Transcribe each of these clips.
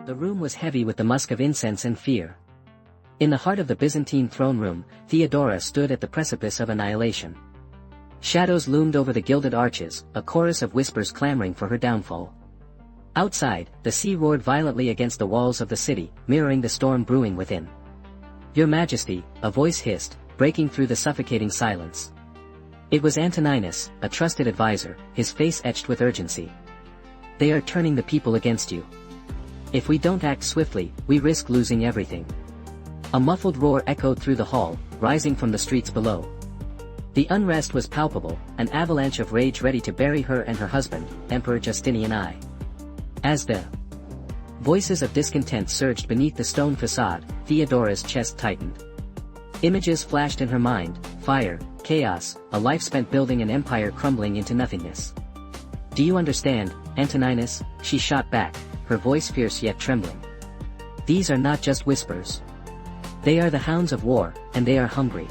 The room was heavy with the musk of incense and fear. In the heart of the Byzantine throne room, Theodora stood at the precipice of annihilation. Shadows loomed over the gilded arches, a chorus of whispers clamoring for her downfall. Outside, the sea roared violently against the walls of the city, mirroring the storm brewing within. "Your Majesty," a voice hissed, breaking through the suffocating silence. It was Antoninus, a trusted advisor, his face etched with urgency. "They are turning the people against you. If we don't act swiftly, we risk losing everything." A muffled roar echoed through the hall, rising from the streets below. The unrest was palpable, an avalanche of rage ready to bury her and her husband, Emperor Justinian I. As the voices of discontent surged beneath the stone facade, Theodora's chest tightened. Images flashed in her mind: fire, chaos, a life spent building an empire crumbling into nothingness. "Do you understand, Antoninus?" she shot back, her voice fierce yet trembling. "These are not just whispers. They are the hounds of war, and they are hungry.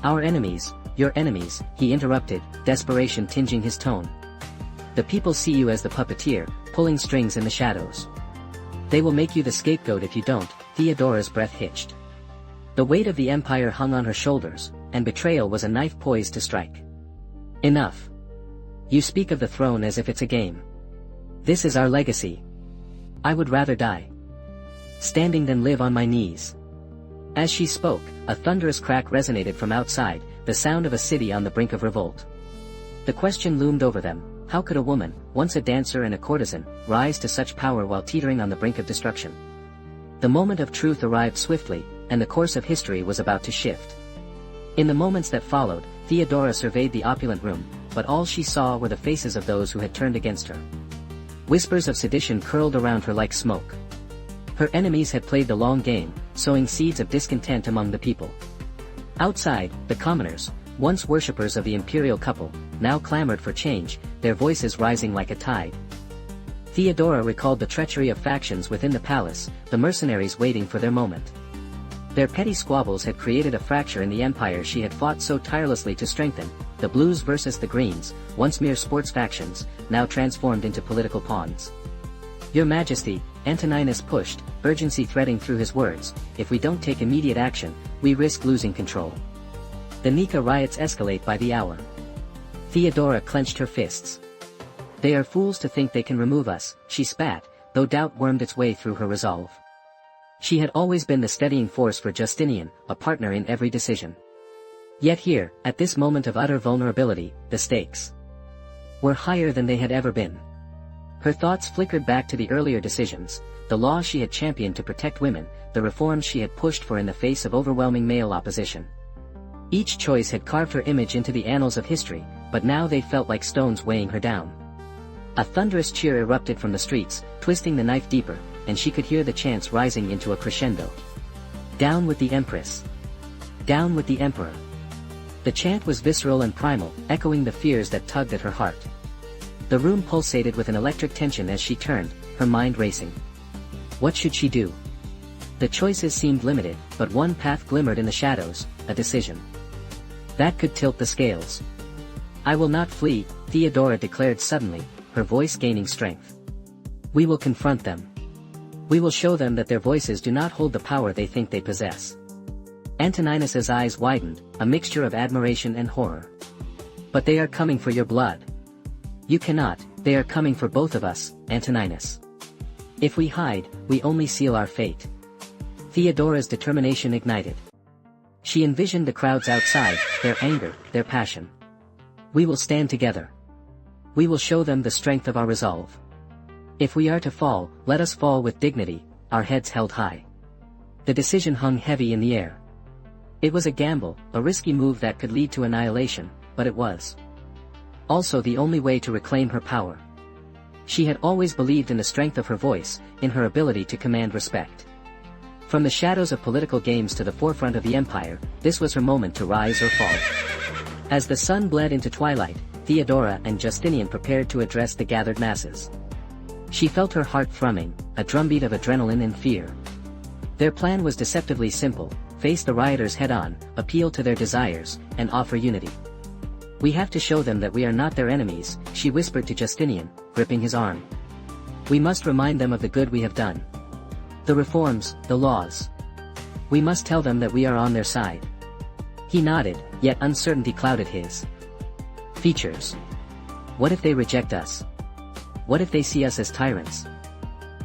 Our enemies, your enemies," he interrupted, desperation tinging his tone. "The people see you as the puppeteer, pulling strings in the shadows. They will make you the scapegoat if you don't." Theodora's breath hitched. The weight of the empire hung on her shoulders, and betrayal was a knife poised to strike. "Enough. You speak of the throne as if it's a game. This is our legacy. I would rather die standing than live on my knees." As she spoke, a thunderous crack resonated from outside, the sound of a city on the brink of revolt. The question loomed over them: how could a woman, once a dancer and a courtesan, rise to such power while teetering on the brink of destruction? The moment of truth arrived swiftly, and the course of history was about to shift. In the moments that followed, Theodora surveyed the opulent room, but all she saw were the faces of those who had turned against her. Whispers of sedition curled around her like smoke. Her enemies had played the long game, sowing seeds of discontent among the people. Outside, the commoners, once worshippers of the imperial couple, now clamored for change, their voices rising like a tide. Theodora recalled the treachery of factions within the palace, the mercenaries waiting for their moment. Their petty squabbles had created a fracture in the empire she had fought so tirelessly to strengthen, the Blues versus the Greens, once mere sports factions, now transformed into political pawns. "Your Majesty," Antoninus pushed, urgency threading through his words, "if we don't take immediate action, we risk losing control. The Nika riots escalate by the hour." Theodora clenched her fists. "They are fools to think they can remove us," she spat, though doubt wormed its way through her resolve. She had always been the steadying force for Justinian, a partner in every decision. Yet here, at this moment of utter vulnerability, the stakes were higher than they had ever been. Her thoughts flickered back to the earlier decisions, the laws she had championed to protect women, the reforms she had pushed for in the face of overwhelming male opposition. Each choice had carved her image into the annals of history, but now they felt like stones weighing her down. A thunderous cheer erupted from the streets, twisting the knife deeper, and she could hear the chants rising into a crescendo. "Down with the Empress! Down with the Emperor!" The chant was visceral and primal, echoing the fears that tugged at her heart. The room pulsated with an electric tension as she turned, her mind racing. What should she do? The choices seemed limited, but one path glimmered in the shadows: a decision that could tilt the scales. "I will not flee," Theodora declared suddenly, her voice gaining strength. "We will confront them. We will show them that their voices do not hold the power they think they possess." Antoninus's eyes widened, a mixture of admiration and horror. "But they are coming for your blood. You cannot, they are coming for both of us, Antoninus. If we hide, we only seal our fate." Theodora's determination ignited. She envisioned the crowds outside, their anger, their passion. "We will stand together. We will show them the strength of our resolve. If we are to fall, let us fall with dignity, our heads held high." The decision hung heavy in the air. It was a gamble, a risky move that could lead to annihilation, but it was also the only way to reclaim her power. She had always believed in the strength of her voice, in her ability to command respect. From the shadows of political games to the forefront of the empire, this was her moment to rise or fall. As the sun bled into twilight, Theodora and Justinian prepared to address the gathered masses. She felt her heart thrumming, a drumbeat of adrenaline and fear. Their plan was deceptively simple: face the rioters head-on, appeal to their desires, and offer unity. "We have to show them that we are not their enemies," she whispered to Justinian, gripping his arm. "We must remind them of the good we have done, The reforms, the laws. We must tell them that we are on their side. He nodded, yet uncertainty clouded his features. What if they reject us? What if they see us as tyrants?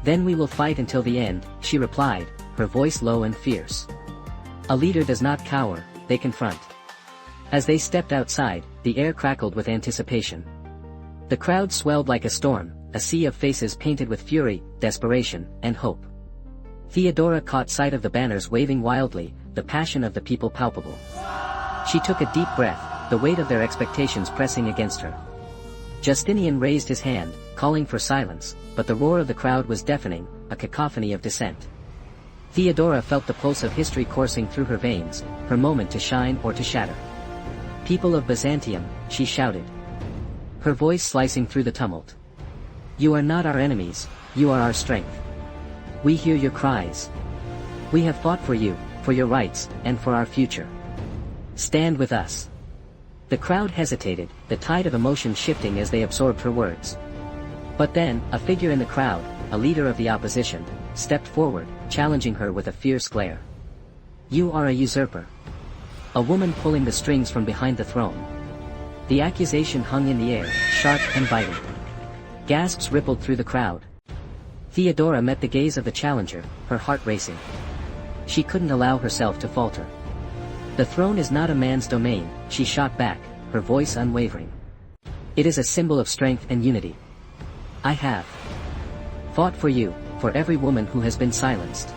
Then we will fight until the end, she replied, her voice low and fierce. A leader does not cower, they confront. As they stepped outside, the air crackled with anticipation. The crowd swelled like a storm, a sea of faces painted with fury, desperation, and hope. Theodora caught sight of the banners waving wildly, the passion of the people palpable. She took a deep breath, the weight of their expectations pressing against her. Justinian raised his hand, calling for silence, but the roar of the crowd was deafening, a cacophony of dissent. Theodora felt the pulse of history coursing through her veins, her moment to shine or to shatter. People of Byzantium, she shouted, her voice slicing through the tumult. You are not our enemies, you are our strength. We hear your cries. We have fought for you, for your rights, and for our future. Stand with us. The crowd hesitated, the tide of emotion shifting as they absorbed her words. But then, a figure in the crowd, a leader of the opposition, stepped forward, challenging her with a fierce glare. You are a usurper. A woman pulling the strings from behind the throne. The accusation hung in the air, sharp and biting. Gasps rippled through the crowd. Theodora met the gaze of the challenger, her heart racing. She couldn't allow herself to falter. The throne is not a man's domain, she shot back, her voice unwavering. It is a symbol of strength and unity. I have fought for you, for every woman who has been silenced.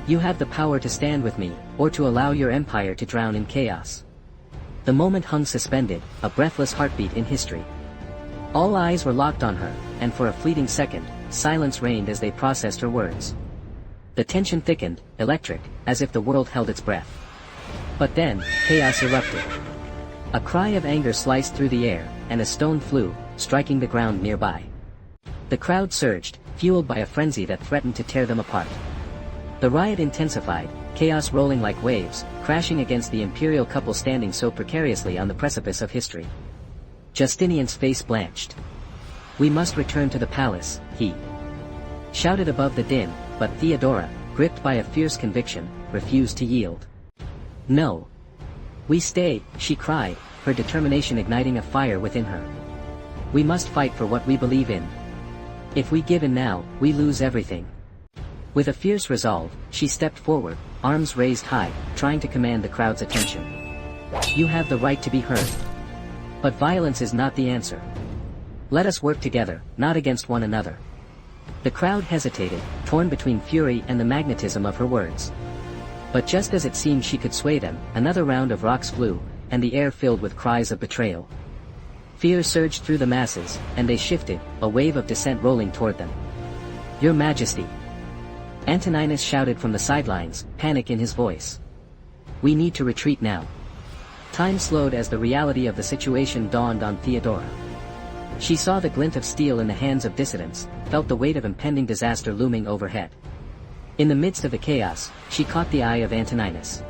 You have the power to stand with me, or to allow your empire to drown in chaos. The moment hung suspended, a breathless heartbeat in history. All eyes were locked on her, and for a fleeting second, silence reigned as they processed her words. The tension thickened, electric, as if the world held its breath. But then, chaos erupted. A cry of anger sliced through the air, and a stone flew, striking the ground nearby. The crowd surged, fueled by a frenzy that threatened to tear them apart. The riot intensified, chaos rolling like waves, crashing against the imperial couple standing so precariously on the precipice of history. Justinian's face blanched. We must return to the palace, he shouted above the din, but Theodora, gripped by a fierce conviction, refused to yield. No. We stay, she cried, her determination igniting a fire within her. We must fight for what we believe in. If we give in now, we lose everything. With a fierce resolve, she stepped forward, arms raised high, trying to command the crowd's attention. You have the right to be heard. But violence is not the answer. Let us work together, not against one another. The crowd hesitated, torn between fury and the magnetism of her words. But just as it seemed she could sway them, another round of rocks flew, and the air filled with cries of betrayal. Fear surged through the masses, and they shifted, a wave of dissent rolling toward them. Your Majesty! Antoninus shouted from the sidelines, panic in his voice. We need to retreat now. Time slowed as the reality of the situation dawned on Theodora. She saw the glint of steel in the hands of dissidents, felt the weight of impending disaster looming overhead. In the midst of the chaos, she caught the eye of Antoninus.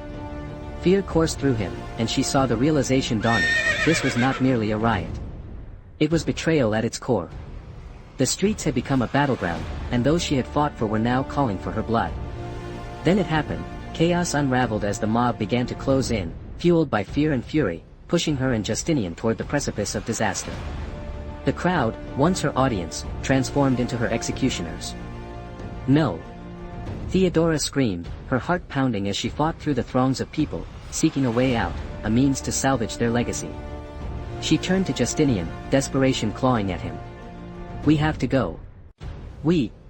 Fear coursed through him, and she saw the realization dawning, this was not merely a riot. It was betrayal at its core. The streets had become a battleground, and those she had fought for were now calling for her blood. Then it happened, chaos unraveled as the mob began to close in, fueled by fear and fury, pushing her and Justinian toward the precipice of disaster. The crowd, once her audience, transformed into her executioners. No! Theodora screamed, her heart pounding as she fought through the throngs of people, seeking a way out, a means to salvage their legacy. She turned to Justinian, desperation clawing at him. We have to go.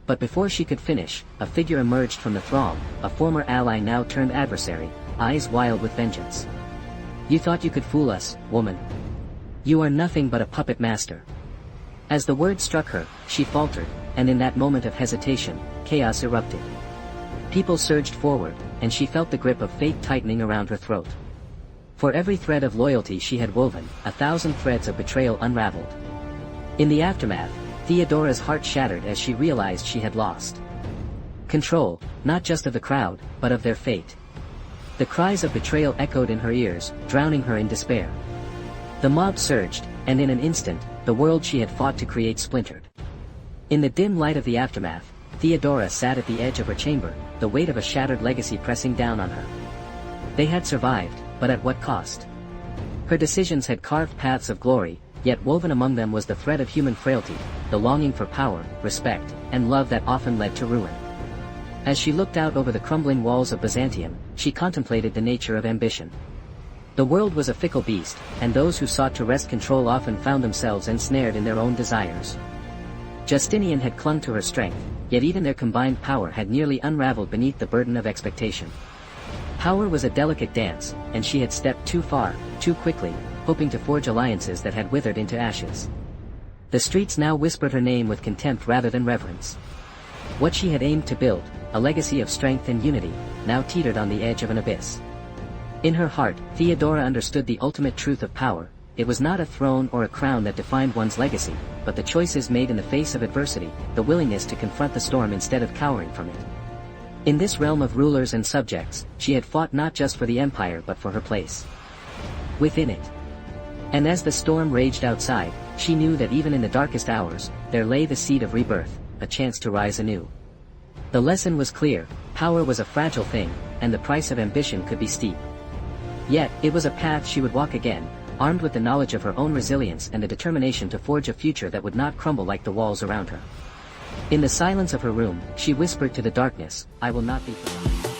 But before she could finish, a figure emerged from the throng, a former ally now turned adversary, eyes wild with vengeance. You thought you could fool us, woman. You are nothing but a puppet master. As the word struck her, she faltered, and in that moment of hesitation, chaos erupted. People surged forward, and she felt the grip of fate tightening around her throat. For every thread of loyalty she had woven, 1,000 threads of betrayal unraveled. In the aftermath, Theodora's heart shattered as she realized she had lost control, not just of the crowd, but of their fate. The cries of betrayal echoed in her ears, drowning her in despair. The mob surged, and in an instant, the world she had fought to create splintered. In the dim light of the aftermath, Theodora sat at the edge of her chamber, the weight of a shattered legacy pressing down on her. They had survived, but at what cost? Her decisions had carved paths of glory, yet woven among them was the thread of human frailty, the longing for power, respect, and love that often led to ruin. As she looked out over the crumbling walls of Byzantium, she contemplated the nature of ambition. The world was a fickle beast, and those who sought to wrest control often found themselves ensnared in their own desires. Justinian had clung to her strength, yet even their combined power had nearly unraveled beneath the burden of expectation. Power was a delicate dance, and she had stepped too far, too quickly, hoping to forge alliances that had withered into ashes. The streets now whispered her name with contempt rather than reverence. What she had aimed to build, a legacy of strength and unity, now teetered on the edge of an abyss. In her heart, Theodora understood the ultimate truth of power. It was not a throne or a crown that defined one's legacy, but the choices made in the face of adversity, the willingness to confront the storm instead of cowering from it. In this realm of rulers and subjects, she had fought not just for the empire but for her place within it. And as the storm raged outside, she knew that even in the darkest hours, there lay the seed of rebirth, a chance to rise anew. The lesson was clear: power was a fragile thing, and the price of ambition could be steep. Yet, it was a path she would walk again, armed with the knowledge of her own resilience and the determination to forge a future that would not crumble like the walls around her. In the silence of her room, she whispered to the darkness, "I will not be forgotten."